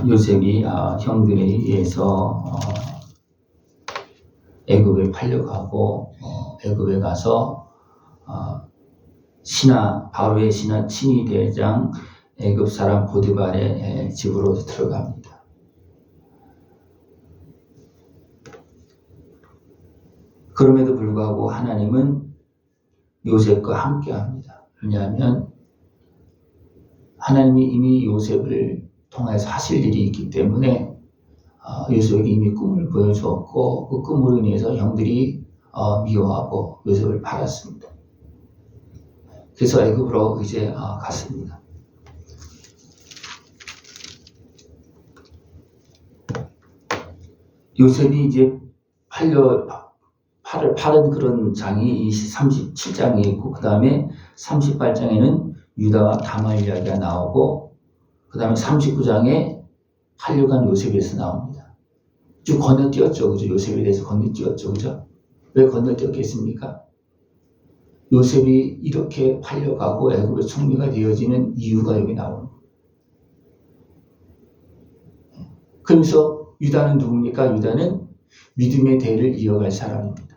요셉이 형들에 의해서 애굽에 팔려가고 애굽에 가서 바로의 친위 대장 애굽 사람 보디발의 집으로 들어갑니다. 그럼에도 불구하고 하나님은 요셉과 함께합니다. 왜냐하면 하나님이 이미 요셉을 통해서 하실 일이 있기 때문에 요셉에게 이미 꿈을 보여주었고 그 꿈으로 인해서 형들이 미워하고 요셉을 팔았습니다. 그래서 애굽으로 이제 갔습니다. 요셉이 이제 팔은 그런 장이 37장이 있고 그 다음에 38장에는 유다와 다말 이야기가 나오고 그 다음에 39장에 팔려간 요셉에서 나옵니다. 쭉 건너뛰었죠. 그죠? 요셉에 대해서 건너뛰었죠. 그죠? 왜 건너뛰었겠습니까? 요셉이 이렇게 팔려가고 애굽의 총리가 되어지는 이유가 여기 나오는 거예요. 그러면서 유다는 누굽니까? 유다는 믿음의 대를 이어갈 사람입니다.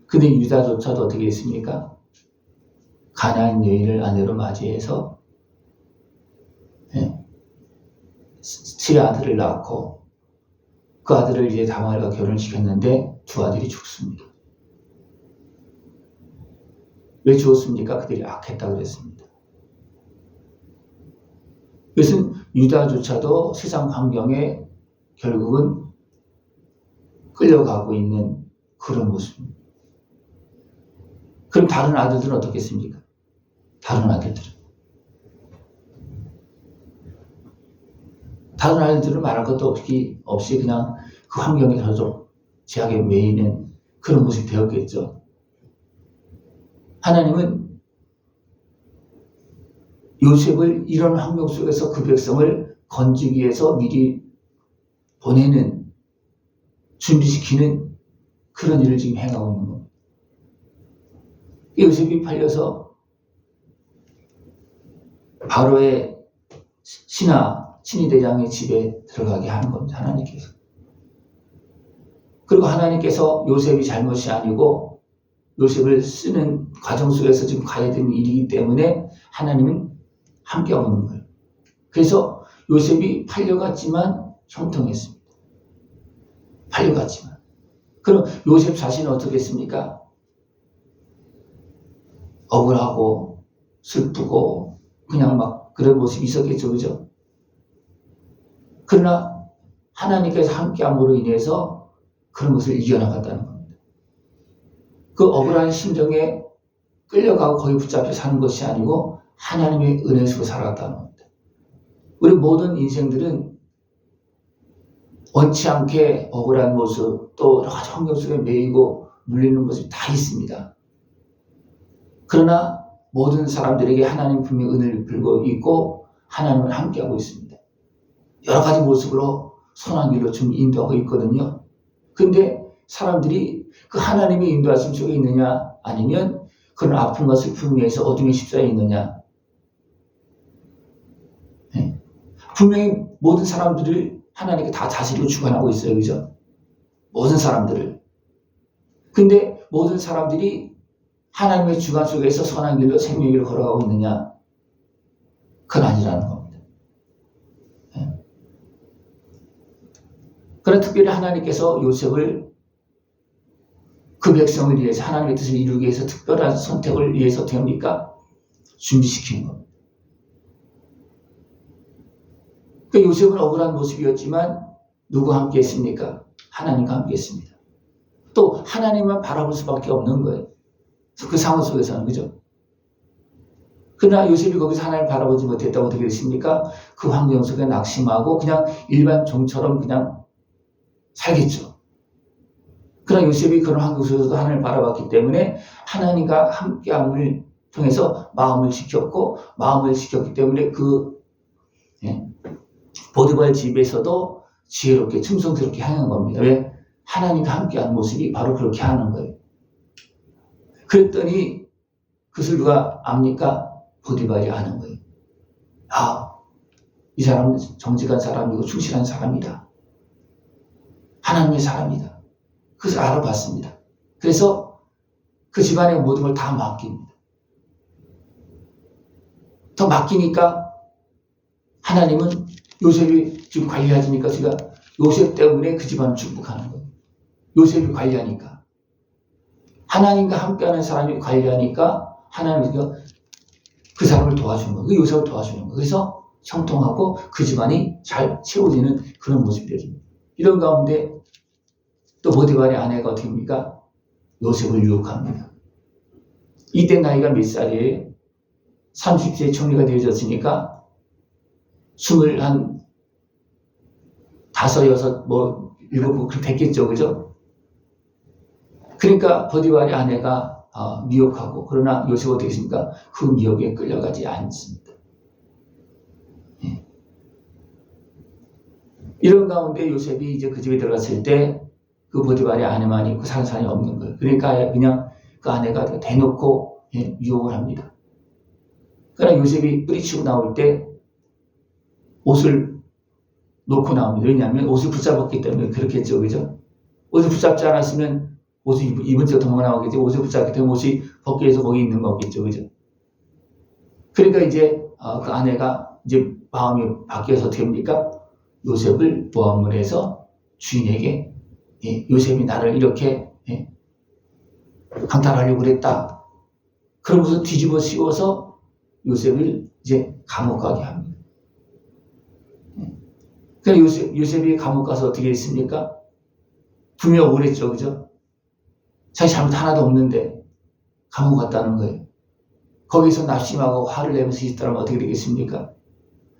근데 유다조차도 어떻게 했습니까? 가나안 여인을 아내로 맞이해서 세 아들을 낳고 그 아들을 이제 다말과 결혼시켰는데 두 아들이 죽습니다. 왜 죽었습니까? 그들이 악했다고 그랬습니다. 그것은 유다조차도 세상 환경에 결국은 끌려가고 있는 그런 모습입니다. 그럼 다른 아들들은 어떻겠습니까? 다른 아들들은 말할 것도 없이 그냥 그 환경에 계속 제약에 매이는 그런 모습이 되었겠죠. 하나님은 요셉을 이런 환경 속에서 그 백성을 건지기 위해서 미리 보내는, 준비시키는 그런 일을 지금 행하고 있는 겁니다. 요셉이 팔려서 바로의 친위대장의 집에 들어가게 하는 겁니다. 하나님께서. 그리고 하나님께서 요셉이 잘못이 아니고 요셉을 쓰는 과정 속에서 지금 가야 되는 일이기 때문에 하나님은 함께하고 있는 거예요. 그래서 요셉이 팔려갔지만 형통했습니다. 팔려갔지만. 그럼 요셉 자신은 어떻게 했습니까? 억울하고 슬프고 그냥 막 그런 모습이 있었겠죠. 그죠? 그러나 하나님께서 함께함으로 인해서 그런 것을 이겨나갔다는 겁니다. 그 억울한 심정에 끌려가고 거기 붙잡혀 사는 것이 아니고 하나님의 은혜 속에 살아갔다는 겁니다. 우리 모든 인생들은 원치 않게 억울한 모습 또 여러 가지 환경 속에 매이고 물리는 모습이 다 있습니다. 그러나 모든 사람들에게 하나님 분명히 은혜를 베풀고 있고 하나님은 함께하고 있습니다. 여러 가지 모습으로 선한 길로 좀 인도하고 있거든요. 근데 사람들이 그 하나님의 인도하심 속에 있느냐 아니면 그런 아픔과 슬픔 위에서 어둠에 휩싸여 있느냐. 네. 분명히 모든 사람들을 하나님께 다 다스리고 주관하고 있어요. 그죠? 모든 사람들을. 근데 모든 사람들이 하나님의 주관 속에서 선한 길로 생명의 길을 걸어가고 있느냐? 그건 아니라는 겁니다. 네. 그러나 특별히 하나님께서 요셉을 그 백성을 위해서 하나님의 뜻을 이루기 위해서 특별한 선택을 위해서 어떻게 합니까? 준비시키는 겁니다. 그러니까 요셉은 억울한 모습이었지만 누구와 함께 했습니까? 하나님과 함께 했습니다. 또 하나님만 바라볼 수밖에 없는 거예요. 그 상황 속에서는. 그죠? 그러나 요셉이 거기서 하나님을 바라보지 못했다고 어떻게 됐습니까? 그 환경 속에 낙심하고 그냥 일반 종처럼 그냥 살겠죠. 그러나 요셉이 그런 환경 속에서도 하나님을 바라봤기 때문에 하나님과 함께함을 통해서 마음을 지켰기 때문에 그 보디발 집에서도 지혜롭게 충성스럽게 행한 겁니다. 왜? 하나님과 함께하는 모습이 바로 그렇게 하는 거예요. 그랬더니 그것을 누가 압니까? 보디발이 아는 거예요. 이 사람은 정직한 사람이고 충실한 사람이다. 하나님의 사람이다. 그래서 알아봤습니다. 그래서 그 집안의 모든 걸 다 맡깁니다. 더 맡기니까 하나님은 요셉이 지금 관리하시니까 제가 요셉 때문에 그 집안을 축복하는 거예요. 요셉이 관리하니까. 하나님과 함께하는 사람이 관리하니까 하나님이 그 사람을 도와주는 거예요. 그 요셉을 도와주는 거예요. 그래서 형통하고 그 집안이 잘 채워지는 그런 모습이 되어집니다. 이런 가운데 또 보디발의 아내가 어떻게 합니까? 요셉을 유혹합니다. 이때 나이가 몇 살이에요? 30세에 총리가 되어졌으니까 25, 6, 7, 그렇게 됐겠죠. 그죠? 그러니까 보디발의 아내가 미혹하고, 그러나 요셉은 어떻게 했습니까? 그 미혹에 끌려가지 않습니다. 예. 이런 가운데 요셉이 이제 그 집에 들어갔을 때 그 보디발의 아내만 있고 사는 사람이 없는 거예요. 그러니까 그냥 그 아내가 대놓고 유혹을 합니다. 그러나 요셉이 뿌리치고 나올 때 옷을 놓고 나옵니다. 왜냐하면 옷을 붙잡았기 때문에 그렇겠죠. 그죠? 옷을 붙잡지 않았으면 옷을 입은 채 도망 나오겠죠. 옷을 붙잡기 때문에 옷이 벗겨져서 거기 있는 거겠죠. 그죠? 그러니까 이제 그 아내가 이제 마음이 바뀌어서 어떻게 합니까? 요셉을 모함을 해서 주인에게 요셉이 나를 이렇게 강탈하려고 그랬다. 그러면서 뒤집어 씌워서 요셉을 이제 감옥 가게 합니다. 그러니까 요셉이 감옥 가서 어떻게 했습니까? 분명 억울했죠. 그죠? 자기 잘못 하나도 없는데 감옥 갔다는 거예요. 거기서 낙심하고 화를 내면서 있다면 어떻게 되겠습니까?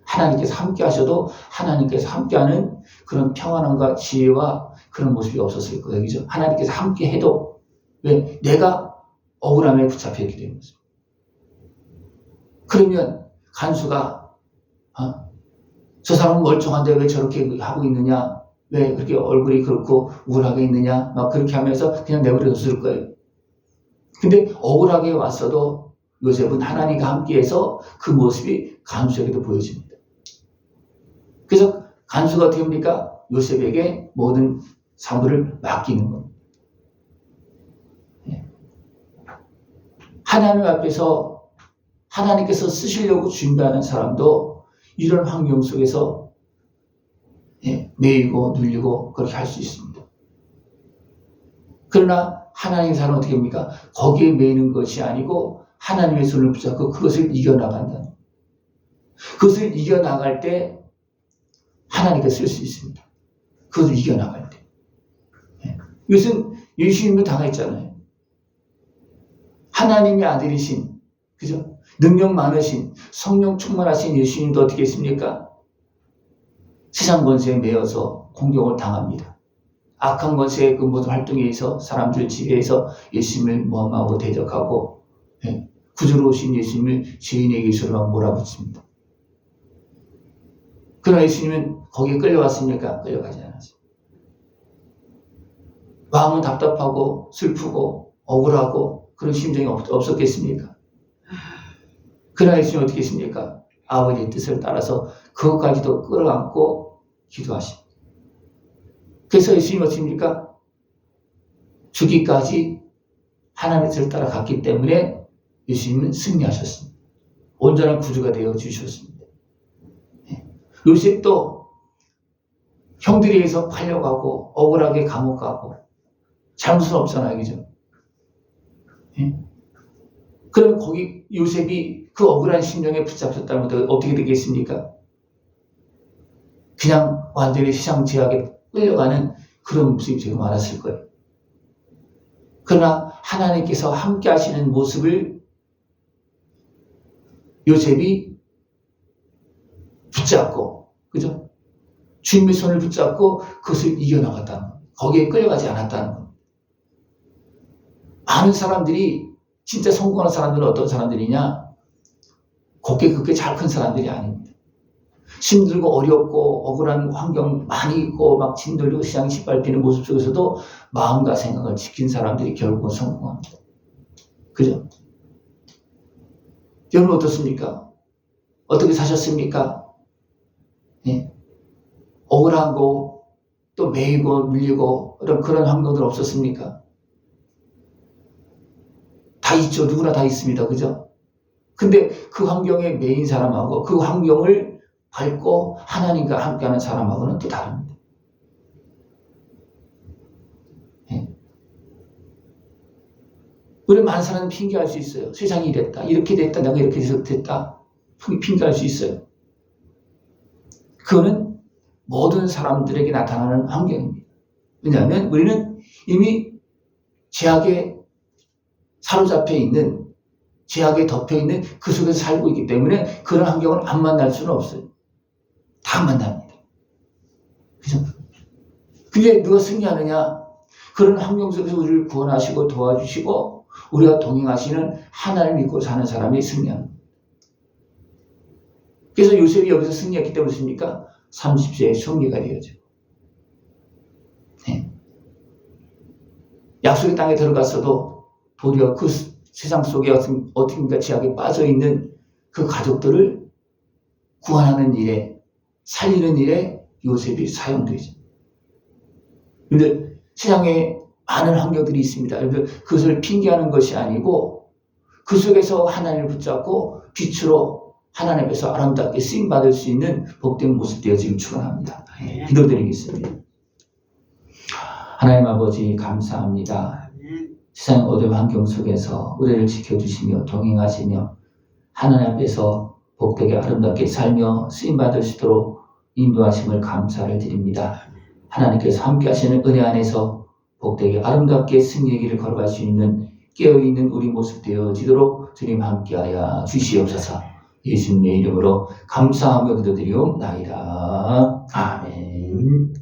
하나님께서 함께 하셔도 하나님께서 함께하는 그런 평안함과 지혜와 그런 모습이 없었을 거예요. 그죠? 하나님께서 함께 해도 왜? 내가 억울함에 붙잡혔기 때문에. 그러면 간수가 저 사람은 멀쩡한데 왜 저렇게 하고 있느냐? 왜 그렇게 얼굴이 그렇고 우울하게 있느냐? 막 그렇게 하면서 그냥 내버려뒀을 거예요. 근데 억울하게 왔어도 요셉은 하나님과 함께해서 그 모습이 간수에게도 보여집니다. 그래서 간수가 어떻게 합니까? 요셉에게 모든 사물을 맡기는 겁니다. 하나님 앞에서 하나님께서 쓰시려고 준비하는 사람도 이런 환경 속에서 매이고 눌리고 그렇게 할 수 있습니다. 그러나 하나님의 사람은 어떻게 합니까? 거기에 매이는 것이 아니고 하나님의 손을 붙잡고 그것을 이겨나간다. 그것을 이겨나갈 때 하나님께 쓸 수 있습니다. 그것을 이겨나갈 때. 이것은 예수님도 당했잖아요. 하나님의 아들이신, 그죠? 능력 많으신, 성령 충만하신 예수님도 어떻게 했습니까? 세상 권세에 매여서 공격을 당합니다. 악한 권세의 그 모든 활동에 의해서 사람들 지배해서 예수님을 모함하고 대적하고 구주로 오신 예수님을 죄인에게 서로 몰아붙입니다. 그러나 예수님은 거기에 끌려왔습니까? 끌려가지 않았습니다. 마음은 답답하고 슬프고 억울하고 그런 심정이 없었겠습니까? 그러나 예수님은 어떻게 했습니까? 아버지의 뜻을 따라서 그것까지도 끌어안고 기도하십니다. 그래서 예수님은 어떻습니까? 죽기까지 하나님의 뜻을 따라 갔기 때문에 예수님은 승리하셨습니다. 온전한 구주가 되어 주셨습니다. 요셉도 형들에 의해서 팔려가고 억울하게 감옥 가고 잘못은 없잖아요. 그죠? 그럼 거기 요셉이 그 억울한 심정에 붙잡혔다면 어떻게 되겠습니까? 그냥 완전히 세상 제약에 끌려가는 그런 모습이 되고 말았을 거예요. 그러나 하나님께서 함께 하시는 모습을 요셉이 붙잡고, 그죠? 주님의 손을 붙잡고 그것을 이겨나갔다는 것. 거기에 끌려가지 않았다는 것. 많은 사람들이, 진짜 성공하는 사람들은 어떤 사람들이냐? 곱게 그렇게 잘 큰 사람들이 아닙니다. 힘들고 어렵고 억울한 환경 많이 있고 막 진돌리고 시장이 짓밟히는 모습 속에서도 마음과 생각을 지킨 사람들이 결국은 성공합니다. 그죠? 여러분 어떻습니까? 어떻게 사셨습니까? 억울하고 또 매이고 밀리고 그런 환경들 없었습니까? 다 있죠. 누구나 다 있습니다. 그죠? 근데 그 환경에 매인 사람하고 그 환경을 밟고 하나님과 함께하는 사람하고는 또 다릅니다. 예. 우리 많은 사람은 핑계할 수 있어요. 세상이 이랬다. 이렇게 됐다. 내가 이렇게 됐다. 핑계할 수 있어요. 그거는 모든 사람들에게 나타나는 환경입니다. 왜냐하면 우리는 이미 죄악에 사로잡혀 있는, 죄악에 덮여 있는 그 속에서 살고 있기 때문에 그런 환경을 안 만날 수는 없어요. 다 만납니다. 그죠? 근데 누가 승리하느냐? 그런 환경 속에서 우리를 구원하시고 도와주시고 우리가 동행하시는 하나님을 믿고 사는 사람이 승리합니다. 그래서 요셉이 여기서 승리했기 때문에 그렇습니까? 30세에 총리가 되어져. 네. 약속의 땅에 들어갔어도 도리어 그 세상 속에 어떻게 죄악에 빠져있는 그 가족들을 구원하는 일에, 살리는 일에 요셉이 사용되죠. 그런데 세상에 많은 환경들이 있습니다. 그것을 핑계하는 것이 아니고 그 속에서 하나님을 붙잡고 빛으로 하나님 앞에서 아름답게 쓰임받을 수 있는 복된 모습 되어 지금 축원합니다. 기도드리겠습니다. 하나님 아버지 감사합니다. 세상 어두운 환경 속에서 우리를 지켜주시며 동행하시며 하나님 앞에서 복되게 아름답게 살며 쓰임받을 수 있도록 인도하심을 감사를 드립니다. 하나님께서 함께 하시는 은혜 안에서 복되게 아름답게 승리의 길을 걸어갈 수 있는 깨어있는 우리 모습 되어지도록 주님 함께하여 주시옵소서. 예수님의 이름으로 감사하며 기도드리옵나이다. 아멘.